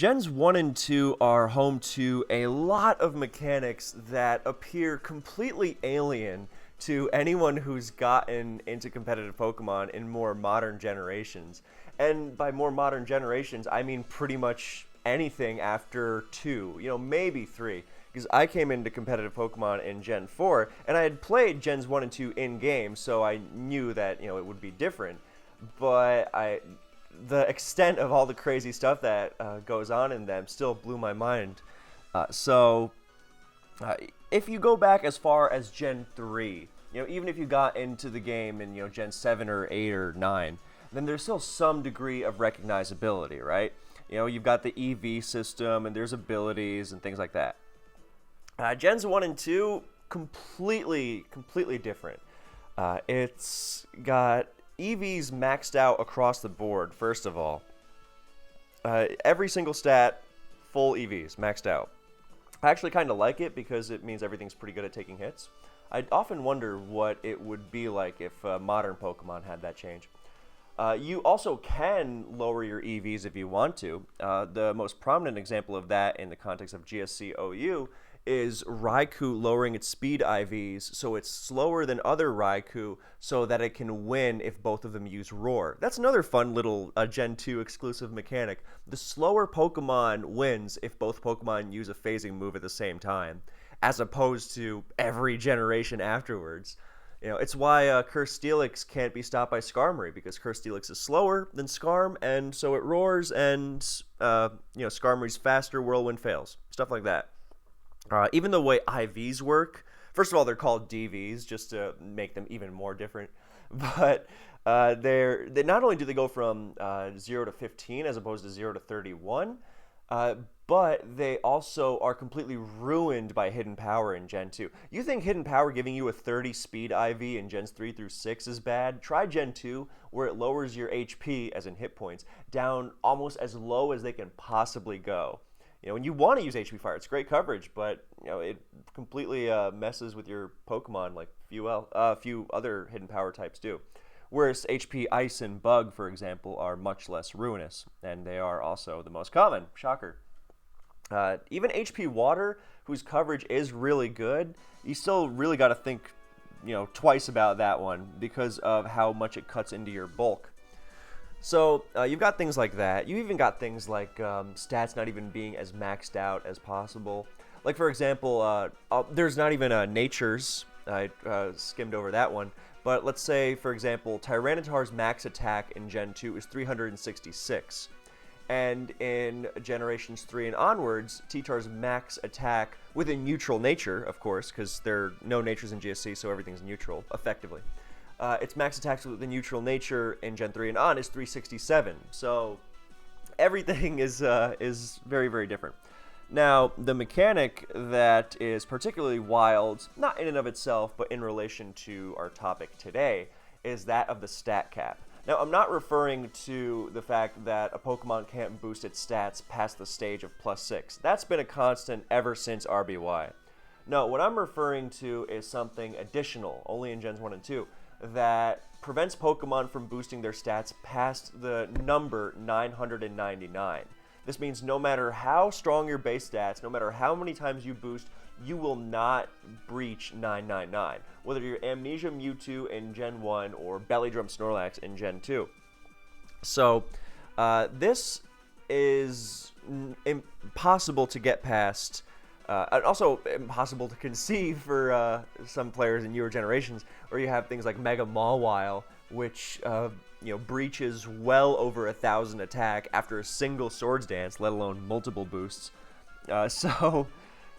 Gens 1 and 2 are home to a lot of mechanics that appear completely alien to anyone who's gotten into competitive Pokemon in more modern generations. And by more modern generations, I mean pretty much anything after 2, maybe 3. Because I came into competitive Pokemon in Gen 4, and I had played Gens 1 and 2 in-game, so I knew that, it would be different. But the extent of all the crazy stuff that goes on in them still blew my mind. So, if you go back as far as Gen 3, even if you got into the game in Gen 7 or 8 or 9, then there's still some degree of recognizability, right? You've got the EV system, and there's abilities and things like that. Gens 1 and 2, completely different. It's got EVs maxed out across the board, first of all. Every single stat, full EVs, maxed out. I actually kind of like it because it means everything's pretty good at taking hits. I often wonder what it would be like if modern Pokemon had that change. You also can lower your EVs if you want to. The most prominent example of that in the context of GSC OU is Raikou lowering its speed IVs so it's slower than other Raikou so that it can win if both of them use Roar. That's another fun little Gen 2 exclusive mechanic. The slower Pokemon wins if both Pokemon use a phasing move at the same time, as opposed to every generation afterwards. It's why Cursed Steelix can't be stopped by Skarmory, because Cursed Steelix is slower than Skarm, and so it roars, and Skarmory's faster, Whirlwind fails. Stuff like that. Even the way IVs work, first of all, they're called DVs just to make them even more different. But they not only do they go from 0 to 15 as opposed to 0 to 31, but they also are completely ruined by Hidden Power in Gen 2. You think Hidden Power giving you a 30 speed IV in Gens 3 through 6 is bad? Try Gen 2, where it lowers your HP, as in hit points, down almost as low as they can possibly go. When you want to use HP Fire, it's great coverage, but it completely messes with your Pokemon like few other Hidden Power types do. Whereas HP Ice and Bug, for example, are much less ruinous, and they are also the most common. Shocker. Even HP Water, whose coverage is really good, you still really got to think, twice about that one because of how much it cuts into your bulk. So you've got things like that. You even got things like stats not even being as maxed out as possible. Like, for example, there's not even Natures. I skimmed over that one. But let's say, for example, Tyranitar's max attack in Gen 2 is 366. And in Generations 3 and onwards, T-Tar's max attack with a neutral nature, of course, because there are no natures in GSC, so everything's neutral, effectively. Its max attacks with the neutral nature in Gen 3 and on is 367. So everything is very, very different. Now, the mechanic that is particularly wild, not in and of itself, but in relation to our topic today, is that of the stat cap. Now, I'm not referring to the fact that a Pokemon can't boost its stats past the stage of +6. That's been a constant ever since RBY. No, what I'm referring to is something additional, only in Gens 1 and 2, that prevents Pokemon from boosting their stats past the number 999. This means no matter how strong your base stats, no matter how many times you boost, you will not breach 999. Whether you're Amnesia Mewtwo in Gen 1 or Belly Drum Snorlax in Gen 2. So, this is impossible to get past, and also impossible to conceive for some players in newer generations, where you have things like Mega Mawile, which breaches well over 1,000 attack after a single Swords Dance, let alone multiple boosts. So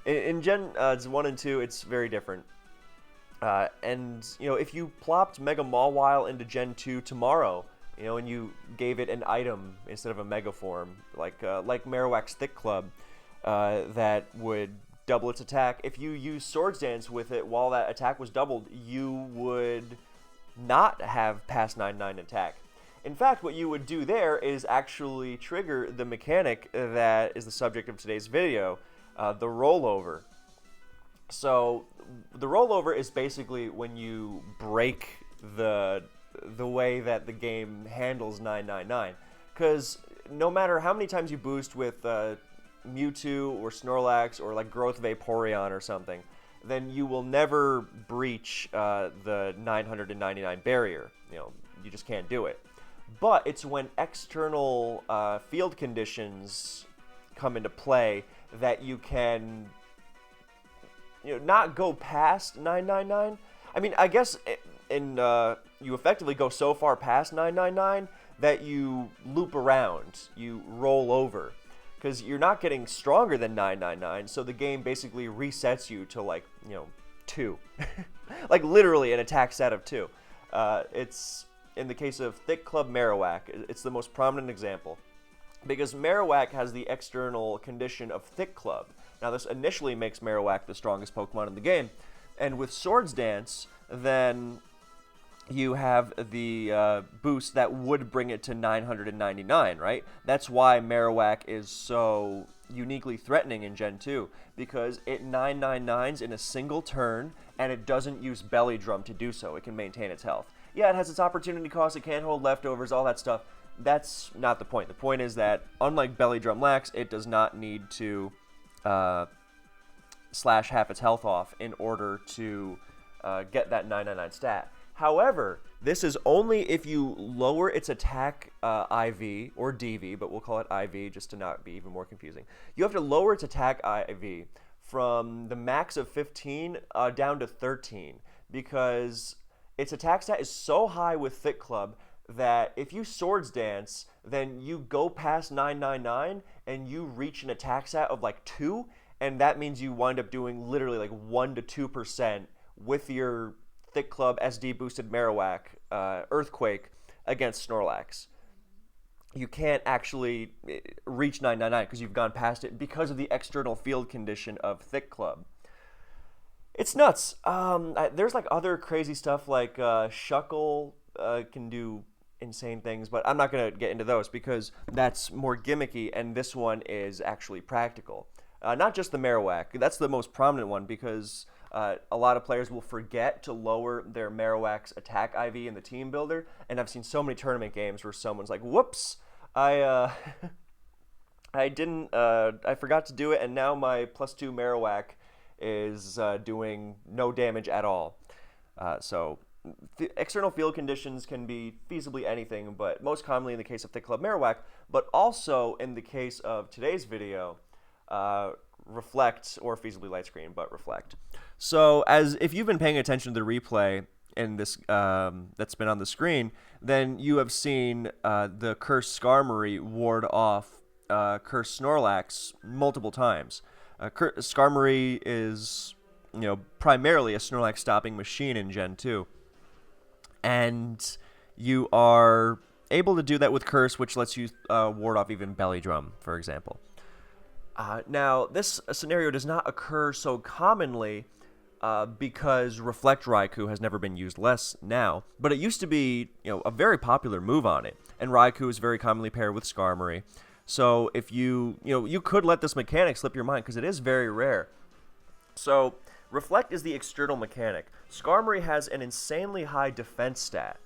in Gen 1 and 2, it's very different. And if you plopped Mega Mawile into Gen 2 tomorrow, and you gave it an item instead of a Mega form, like Marowak's Thick Club, that would double its attack. If you use Swords Dance with it while that attack was doubled, you would not have past 9-9 attack. In fact, what you would do there is actually trigger the mechanic that is the subject of today's video, the rollover. So the rollover is basically when you break the way that the game handles 999. Because no matter how many times you boost with Mewtwo or Snorlax or like Growth Vaporeon or something, then you will never breach the 999 barrier. You just can't do it. But it's when external field conditions come into play that you can not go past 999. I mean, I guess you effectively go so far past 999 that you loop around, you roll over, because you're not getting stronger than 999, so the game basically resets you to like 2, like literally an attack stat of 2. It's in the case of Thick Club Marowak, it's the most prominent example, because Marowak has the external condition of Thick Club. Now this initially makes Marowak the strongest Pokemon in the game, and with Swords Dance, then you have the boost that would bring it to 999, right? That's why Marowak is so uniquely threatening in Gen 2, because it 999s in a single turn, and it doesn't use Belly Drum to do so. It can maintain its health. Yeah, it has its opportunity cost, it can't hold leftovers, all that stuff. That's not the point. The point is that, unlike Belly Drum Lax, it does not need to slash half its health off in order to get that 999 stat. However, this is only if you lower its attack IV or DV, but we'll call it IV just to not be even more confusing. You have to lower its attack IV from the max of 15 down to 13, because its attack stat is so high with Thick Club that if you Swords Dance, then you go past 999 and you reach an attack stat of like 2, and that means you wind up doing literally like 1 to 2% with your Thick Club SD boosted Marowak Earthquake against Snorlax. You can't actually reach 999 because you've gone past it because of the external field condition of Thick Club. It's nuts. There's like other crazy stuff like Shuckle can do insane things, but I'm not going to get into those because that's more gimmicky, and this one is actually practical. Not just the Marowak. That's the most prominent one because a lot of players will forget to lower their Marowak's attack IV in the team builder, and I've seen so many tournament games where someone's like, "Whoops, I forgot to do it, and now my +2 Marowak is doing no damage at all." So the external field conditions can be feasibly anything, but most commonly in the case of Thick Club Marowak, but also in the case of today's video, Reflect, or feasibly light screen, but Reflect. So if you've been paying attention to the replay in this that's been on the screen, then you have seen the Cursed Skarmory ward off Cursed Snorlax multiple times. Skarmory is primarily a Snorlax stopping machine in Gen 2, and you are able to do that with Curse, which lets you ward off even Belly Drum, for example. Now, this scenario does not occur so commonly because Reflect Raikou has never been used less now, but it used to be a very popular move on it, and Raikou is very commonly paired with Skarmory. So if you could let this mechanic slip your mind because it is very rare. So Reflect is the external mechanic. Skarmory has an insanely high defense stat.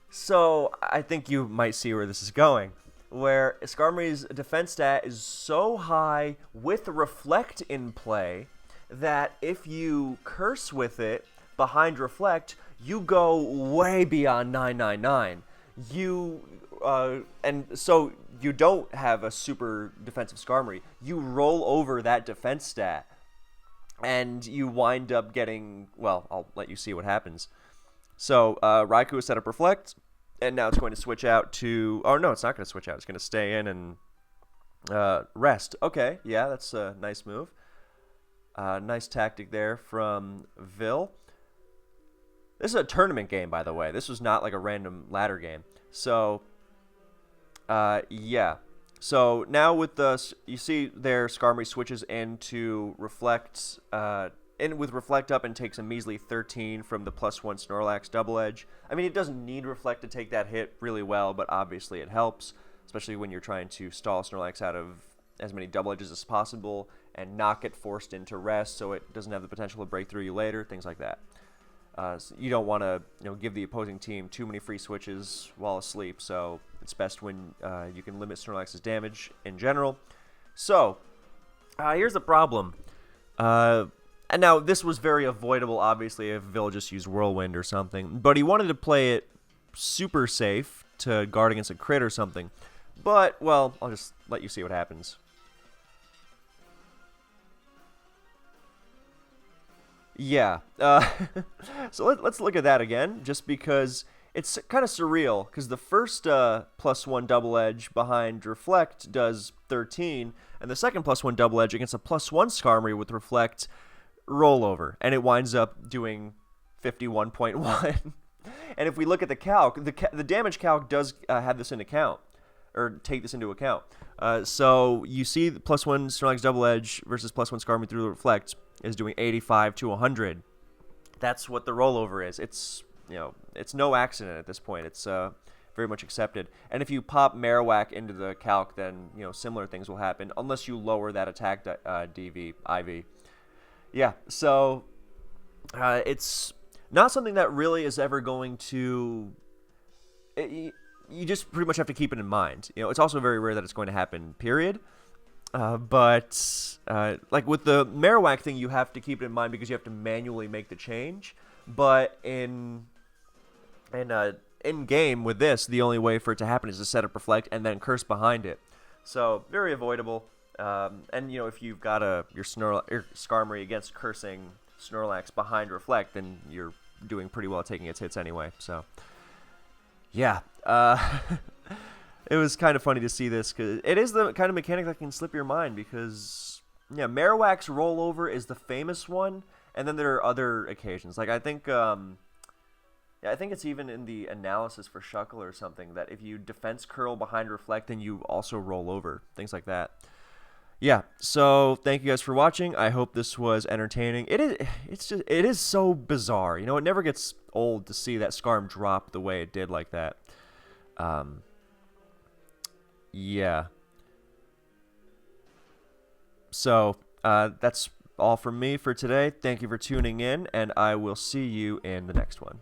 So I think you might see where this is going, where Skarmory's defense stat is so high with Reflect in play that if you Curse with it behind Reflect, you go way beyond 999. And so you don't have a super defensive Skarmory. You roll over that defense stat, and you wind up getting, well, I'll let you see what happens. So Raikou has set up Reflect, and now it's going to switch out to... Oh, no, it's not going to switch out. It's going to stay in and rest. Okay, yeah, that's a nice move. Nice tactic there from Vil. This is a tournament game, by the way. This was not like a random ladder game. So, yeah. So now with you see there, Skarmory switches into Reflect, with Reflect up, and takes a measly 13 from the +1 Snorlax Double Edge. I mean, it doesn't need Reflect to take that hit really well, but obviously it helps, especially when you're trying to stall Snorlax out of as many Double Edges as possible and not get forced into rest so it doesn't have the potential to break through you later, things like that. So you don't want to give the opposing team too many free switches while asleep. So it's best when you can limit Snorlax's damage in general. So here's the problem. And now this was very avoidable, obviously, if Vil just used Whirlwind or something. But he wanted to play it super safe to guard against a crit or something. But, well, I'll just let you see what happens. Yeah. So let's look at that again, just because it's kind of surreal. Because the first +1 double edge behind Reflect does 13, and the second +1 double edge against a +1 Skarmory with Reflect rollover, and it winds up doing 51.1. And if we look at the calc, the damage calc does have this in account, or take this into account. So you see the +1 Snorlax double edge versus +1 Skarmory through the Reflect is doing 85 to 100. That's what the rollover is. It's it's no accident at this point. It's very much accepted. And if you pop Marowak into the calc, then similar things will happen unless you lower that attack DV IV. Yeah, so it's not something that really is ever going to. You just pretty much have to keep it in mind. It's also very rare that it's going to happen. Period. But like with the Marowak thing, you have to keep it in mind because you have to manually make the change. But in game with this, the only way for it to happen is to set up Reflect and then Curse behind it. So very avoidable. And if you've got your Skarmory against cursing Snorlax behind Reflect, then you're doing pretty well at taking its hits anyway. So yeah. It was kind of funny to see this because it is the kind of mechanic that can slip your mind because, yeah, Marowak's rollover is the famous one, and then there are other occasions. Like I think it's even in the analysis for Shuckle or something that if you defense curl behind Reflect, then you also roll over, things like that. Yeah, so thank you guys for watching. I hope this was entertaining. It is so bizarre. It never gets old to see that Skarm drop the way it did like that. Yeah. So, that's all from me for today. Thank you for tuning in, and I will see you in the next one.